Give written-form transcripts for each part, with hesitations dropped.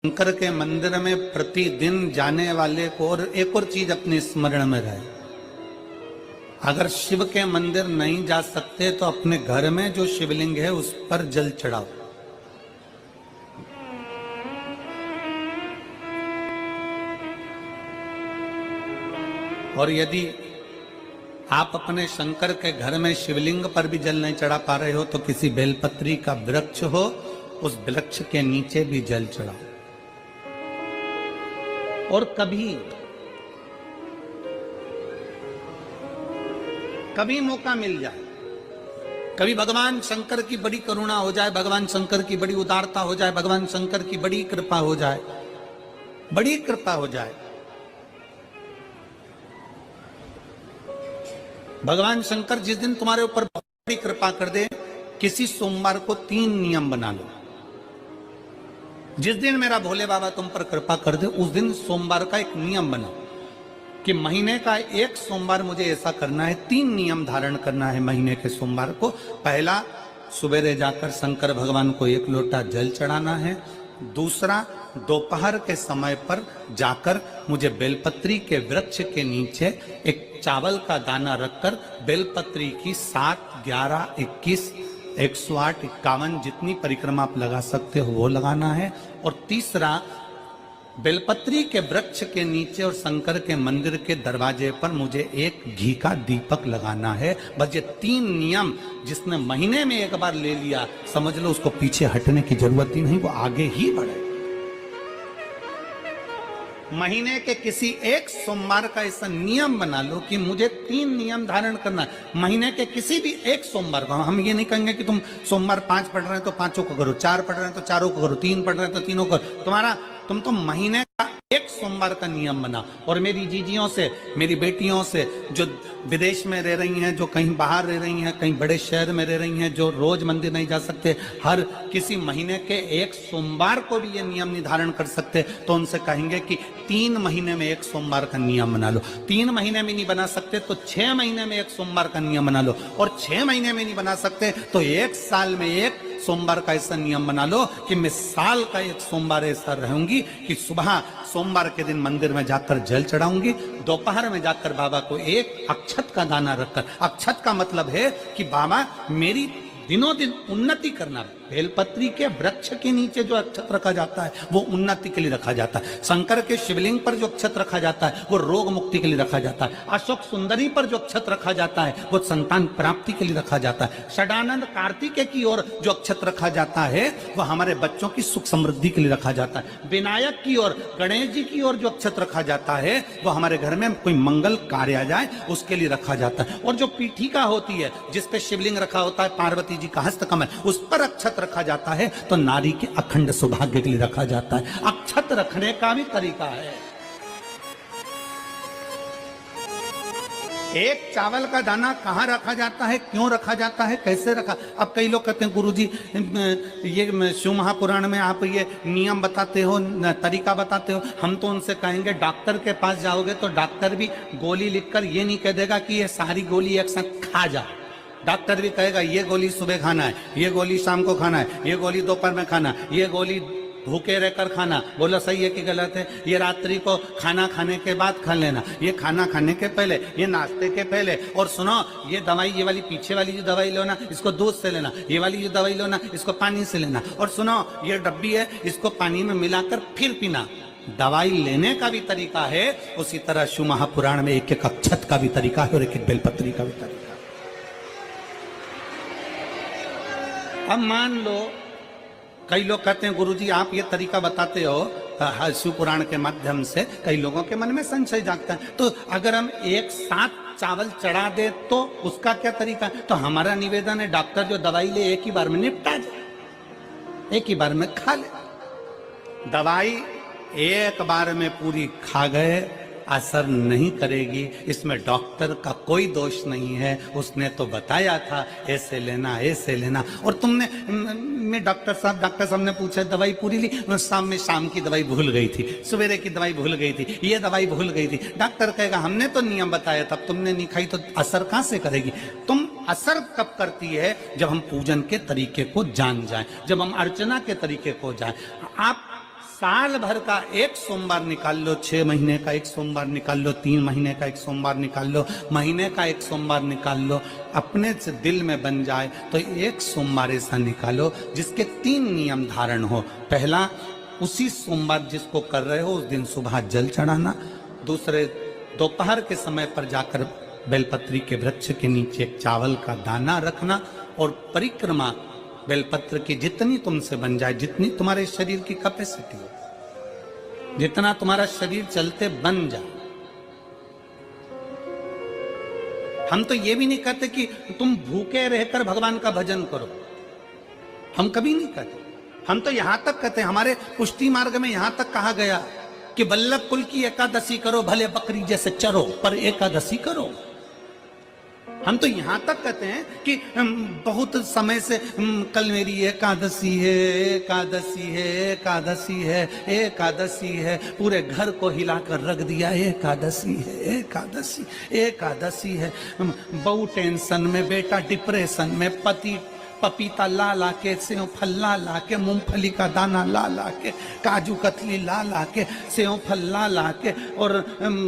शंकर के मंदिर में प्रतिदिन जाने वाले को और एक और चीज अपने स्मरण में रहे, अगर शिव के मंदिर नहीं जा सकते तो अपने घर में जो शिवलिंग है उस पर जल चढ़ाओ। और यदि आप अपने शंकर के घर में शिवलिंग पर भी जल नहीं चढ़ा पा रहे हो तो किसी बेलपत्री का वृक्ष हो, उस वृक्ष के नीचे भी जल चढ़ाओ। और कभी मौका मिल जाए, कभी भगवान शंकर की बड़ी करुणा हो जाए, भगवान शंकर की बड़ी उदारता हो जाए, भगवान शंकर की बड़ी कृपा हो जाए, बड़ी कृपा हो जाए, भगवान शंकर जिस दिन तुम्हारे ऊपर बड़ी कृपा कर दे, किसी सोमवार को 3 नियम बना लो। जिस दिन मेरा भोले बाबा तुम पर कृपा कर दे उस दिन सोमवार का एक नियम बनाओ कि महीने का एक सोमवार मुझे ऐसा करना है, 3 नियम धारण करना है महीने के सोमवार को। पहला, सुबेरे जाकर शंकर भगवान को 1 लोटा जल चढ़ाना है। दूसरा, दोपहर के समय पर जाकर मुझे बेलपत्री के वृक्ष के नीचे एक चावल का दाना रखकर बेलपत्री की 7, 11, 21, 108, 51 जितनी परिक्रमा आप लगा सकते हो वो लगाना है। और तीसरा, बेलपत्री के वृक्ष के नीचे और शंकर के मंदिर के दरवाजे पर मुझे एक घी का दीपक लगाना है। बस ये 3 नियम जिसने महीने में एक बार ले लिया, समझ लो उसको पीछे हटने की जरूरत ही नहीं, वो आगे ही बढ़े। महीने के किसी एक सोमवार का ऐसा नियम बना लो कि मुझे 3 नियम धारण करना है महीने के किसी भी एक सोमवार को। हम ये नहीं कहेंगे कि तुम सोमवार 5 पढ़ रहे हैं तो 5 को करो, 4 पढ़ रहे हैं तो 4 को करो, 3 पढ़ रहे हैं तो 3 को करो। तुम तो महीने का एक सोमवार का नियम बना। और मेरी जीजियों से, मेरी बेटियों से जो विदेश में रह रही हैं, जो कहीं बाहर रह रही हैं, कहीं बड़े शहर में रह रही हैं, जो रोज मंदिर नहीं जा सकते, हर किसी महीने के एक सोमवार को भी ये नियम निर्धारण कर सकते, तो उनसे कहेंगे कि 3 महीने में एक सोमवार का नियम बना लो। 3 महीने में नहीं बना सकते तो 6 महीने में एक सोमवार का नियम बना लो। और 6 महीने में नहीं बना सकते तो 1 साल में एक सोमवार का ऐसा नियम बना लो कि मैं साल का एक सोमवार ऐसा रहूंगी कि सुबह सोमवार के दिन मंदिर में जाकर जल चढ़ाऊंगी, दोपहर में जाकर बाबा को एक अक्षत का दाना रखकर, अक्षत का मतलब है कि बाबा मेरी दिनों दिन उन्नति करना। बेलपत्री के वृक्ष के नीचे जो अक्षत रखा जाता है वो उन्नति के लिए रखा जाता है। शंकर के शिवलिंग पर जो अक्षत रखा जाता है वो रोग मुक्ति के लिए रखा जाता है। अशोक सुंदरी पर जो अक्षत रखा जाता है वो संतान प्राप्ति के लिए रखा जाता है। षडानंद कार्तिकेय की ओर जो अक्षत रखा जाता है वो हमारे बच्चों की सुख समृद्धि के लिए रखा जाता है। विनायक की ओर, गणेश जी की ओर जो अक्षत रखा जाता है वो हमारे घर में कोई मंगल कार्य आ जाए उसके लिए रखा जाता है। और जो पीठिका होती है जिसपे शिवलिंग रखा होता है, पार्वती जी का हस्तकमल, उस पर अक्षत रखा जाता है तो नारी के अखंड सौभाग्य के लिए रखा जाता है। अक्षत रखने का भी तरीका है। एक चावल का दाना कहां रखा जाता है, क्यों रखा जाता है, कैसे रखा। अब कई लोग कहते हैं गुरुजी ये शिव महापुराण में आप ये नियम बताते हो, तरीका बताते हो। हम तो उनसे कहेंगे डॉक्टर के पास जाओगे तो डॉक्टर भी गोली लिखकर ये नहीं कह देगा कि ये सारी गोली एक साथ खा जा। डॉक्टर भी कहेगा ये गोली सुबह खाना है, ये गोली शाम को खाना है, ये गोली दोपहर में खाना, ये गोली भूखे रहकर खाना। बोलो सही है कि गलत है? ये रात्रि को खाना खाने के बाद खा लेना, ये खाना खाने के पहले, ये नाश्ते के पहले। और सुनो, ये दवाई, ये वाली पीछे वाली जो दवाई लो ना इसको दूध से लेना, ये वाली जो दवाई लो ना इसको पानी से लेना। और सुनो, ये डब्बी है इसको पानी में मिलाकर फिर पीना। दवाई लेने का भी तरीका है, उसी तरह शिव महापुराण में एक एक अक्षत का भी तरीका है और एक एक बेलपत्री का भी तरीका। अब मान लो कई लोग कहते हैं गुरुजी आप ये तरीका बताते हो शिव पुराण के माध्यम से, कई लोगों के मन में संशय जागता है, तो अगर हम एक साथ चावल चढ़ा दे तो उसका क्या तरीका है? तो हमारा निवेदन है डॉक्टर जो दवाई ले एक ही बार में निपटा जाए, एक ही बार में खा ले। दवाई एक बार में पूरी खा गए असर नहीं करेगी, इसमें डॉक्टर का कोई दोष नहीं है। उसने तो बताया था ऐसे लेना, ऐसे लेना। और तुमने, मैं डॉक्टर साहब ने पूछा दवाई पूरी ली, शाम की दवाई भूल गई थी, सवेरे की दवाई भूल गई थी, ये दवाई भूल गई थी। डॉक्टर कहेगा हमने तो नियम बताया था, तुमने नहीं खाई तो असर कहां से करेगी? तुम असर कब करती है? जब हम पूजन के तरीके को जान जाएं, जब हम अर्चना के तरीके को जाएं। आप साल भर का एक सोमवार निकाल लो, 6 महीने का एक सोमवार निकाल लो, 3 महीने का एक सोमवार निकाल लो, महीने का एक सोमवार निकाल लो, अपने से दिल में बन जाए तो एक सोमवार ऐसा निकालो जिसके 3 नियम धारण हो। पहला, उसी सोमवार जिसको कर रहे हो उस दिन सुबह जल चढ़ाना। दूसरे, दोपहर के समय पर जाकर बेलपत्री के वृक्ष के नीचे एक चावल का दाना रखना और परिक्रमा बेलपत्र की जितनी तुमसे बन जाए, जितनी तुम्हारे शरीर की कैपेसिटी हो, जितना तुम्हारा शरीर चलते बन जाए। हम तो ये भी नहीं कहते कि तुम भूखे रहकर भगवान का भजन करो, हम कभी नहीं कहते। हम तो यहां तक कहते हैं, हमारे पुष्टि मार्ग में यहां तक कहा गया कि वल्लभ कुल की एकादशी करो, भले बकरी जैसे चरो पर एकादशी करो। हम तो यहां तक कहते हैं कि बहुत समय से कल मेरी एकादशी है, एकादशी है, एकादशी है, एकादशी है, पूरे घर को हिलाकर रख दिया, एकादशी है, एकादशी, एकादशी है। बहू टेंशन में, बेटा डिप्रेशन में, पति पपीता ला ला के, सेव फल ला ला के, मूंगफली का दाना ला ला के, काजू कतली ला ला के, सेव फल ला ला के, और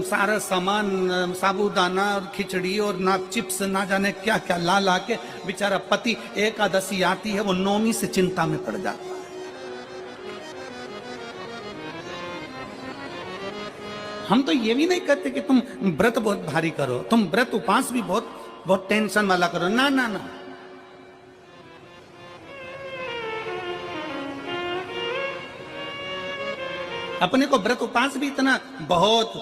सारा सामान, साबूदाना और खिचड़ी और ना चिप्स ना जाने क्या क्या ला ला के, बेचारा पति एकादशी आती है वो नौमी से चिंता में पड़ जाता है। हम तो ये भी नहीं कहते कि तुम व्रत बहुत भारी करो, तुम व्रत उपास भी बहुत बहुत टेंशन वाला करो, ना ना ना। अपने को व्रत उपास भी इतना बहुत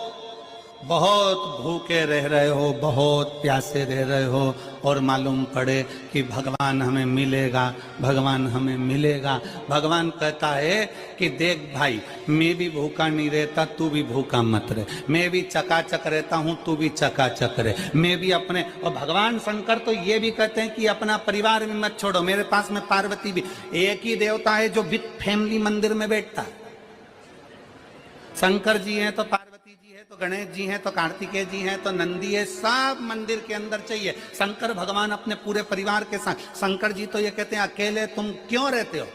बहुत भूखे रह रहे हो, बहुत प्यासे रह रहे हो, और मालूम पड़े कि भगवान हमें मिलेगा, भगवान हमें मिलेगा। भगवान कहता है कि देख भाई, मैं भी भूखा नहीं रहता, तू भी भूखा मत रहे, मैं भी चकाचक रहता हूँ, तू भी चकाचक रहे, मैं भी अपने। और भगवान शंकर तो ये भी कहते हैं कि अपना परिवार भी मत छोड़ो, मेरे पास में पार्वती भी, एक ही देवता है जो विद फैमिली मंदिर में बैठता है। शंकर जी हैं तो पार्वती जी है, तो गणेश जी हैं, तो कार्तिकेय जी हैं, तो नंदी है, सब मंदिर के अंदर चाहिए। शंकर भगवान अपने पूरे परिवार के साथ। शंकर जी तो ये कहते हैं अकेले तुम क्यों रहते हो,